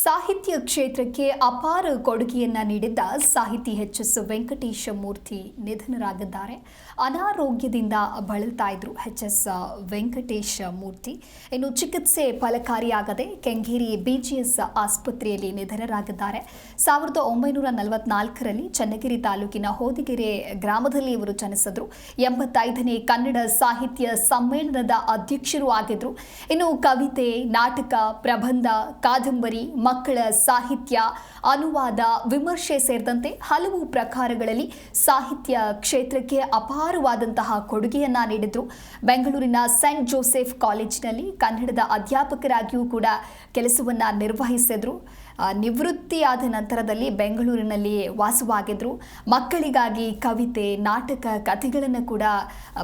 ಸಾಹಿತ್ಯ ಕ್ಷೇತ್ರಕ್ಕೆ ಅಪಾರ ಕೊಡುಗೆಯನ್ನ ನೀಡಿದ್ದ ಸಾಹಿತಿ ಎಚ್.ಎಸ್. ವೆಂಕಟೇಶ ಮೂರ್ತಿ ನಿಧನರಾಗಿದ್ದಾರೆ. ಅನಾರೋಗ್ಯದಿಂದ ಬಳಲ್ತಾ ಇದ್ರು ಎಚ್.ಎಸ್. ವೆಂಕಟೇಶ ಮೂರ್ತಿ. ಇನ್ನು ಚಿಕಿತ್ಸೆ ಫಲಕಾರಿಯಾಗದೆ ಕೆಂಗೇರಿ ಬಿಜಿಎಸ್ ಆಸ್ಪತ್ರೆಯಲ್ಲಿ ನಿಧನರಾಗಿದ್ದಾರೆ. 1944ರಲ್ಲಿ ಚನ್ನಗಿರಿ ತಾಲೂಕಿನ ಹೋದಿಗೆರೆ ಗ್ರಾಮದಲ್ಲಿ ಇವರು ಜನಿಸಿದ್ರು. 85ನೇ ಕನ್ನಡ ಸಾಹಿತ್ಯ ಸಮ್ಮೇಳನದ ಅಧ್ಯಕ್ಷರು ಆಗಿದ್ರು. ಇನ್ನು ಕವಿತೆ, ನಾಟಕ, ಪ್ರಬಂಧ, ಕಾದಂಬರಿ, ಮಕ್ಕಳ ಸಾಹಿತ್ಯ, ಅನುವಾದ, ವಿಮರ್ಶೆ ಸೇರಿದಂತೆ ಹಲವು ಪ್ರಕಾರಗಳಲ್ಲಿ ಸಾಹಿತ್ಯ ಕ್ಷೇತ್ರಕ್ಕೆ ಅಪಾರವಾದಂತಹ ಕೊಡುಗೆಯನ್ನ ನೀಡಿದ್ರು. ಬೆಂಗಳೂರಿನ ಸೆಂಟ್ ಜೋಸೆಫ್ ಕಾಲೇಜಿನಲ್ಲಿ ಕನ್ನಡದ ಅಧ್ಯಾಪಕರಾಗಿಯೂ ಕೂಡ ಕೆಲಸವನ್ನ ನಿರ್ವಹಿಸಿದ್ರು. ನಿವೃತ್ತಿಯಾದ ನಂತರದಲ್ಲಿ ಬೆಂಗಳೂರಿನಲ್ಲಿ ವಾಸವಾಗಿದ್ರು. ಮಕ್ಕಳಿಗಾಗಿ ಕವಿತೆ, ನಾಟಕ, ಕಥೆಗಳನ್ನು ಕೂಡ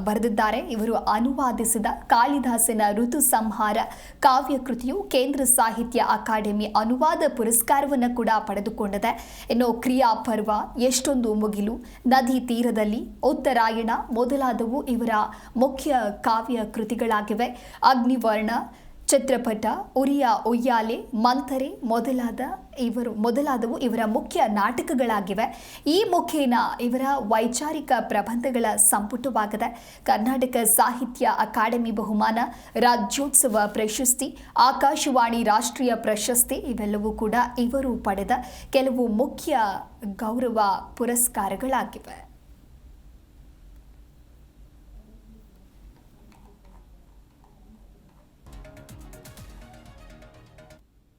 ಬರೆದಿದ್ದಾರೆ. ಇವರು ಅನುವಾದಿಸಿದ ಕಾಳಿದಾಸನ ಋತು ಸಂಹಾರ ಕಾವ್ಯ ಕೃತಿಯು ಕೇಂದ್ರ ಸಾಹಿತ್ಯ ಅಕಾಡೆಮಿ ಅನುವಾದ ಪುರಸ್ಕಾರವನ್ನು ಕೂಡ ಪಡೆದುಕೊಂಡಿದೆ. ಇನ್ನು ಕ್ರಿಯಾಪರ್ವ, ಎಷ್ಟೊಂದು ಮುಗಿಲು, ನದಿ ತೀರದಲ್ಲಿ, ಉತ್ತರಾಯಣ ಮೊದಲಾದವು ಇವರ ಮುಖ್ಯ ಕಾವ್ಯ ಕೃತಿಗಳಾಗಿವೆ. ಅಗ್ನಿವರ್ಣ, ಚಿತ್ರಪಟ, ಉರಿಯ ಉಯ್ಯಾಲೆ, ಮಂಥರೆ ಮೊದಲಾದವು ಇವರ ಮುಖ್ಯ ನಾಟಕಗಳಾಗಿವೆ. ಈ ಮುಖೇನ ಇವರ ವೈಚಾರಿಕ ಪ್ರಬಂಧಗಳ ಸಂಪುಟವಾಗಿದೆ. ಕರ್ನಾಟಕ ಸಾಹಿತ್ಯ ಅಕಾಡೆಮಿ ಬಹುಮಾನ, ರಾಜ್ಯೋತ್ಸವ ಪ್ರಶಸ್ತಿ, ಆಕಾಶವಾಣಿ ರಾಷ್ಟ್ರೀಯ ಪ್ರಶಸ್ತಿ ಇವೆಲ್ಲವೂ ಕೂಡ ಇವರು ಪಡೆದ ಕೆಲವು ಮುಖ್ಯ ಗೌರವ ಪುರಸ್ಕಾರಗಳಾಗಿವೆ.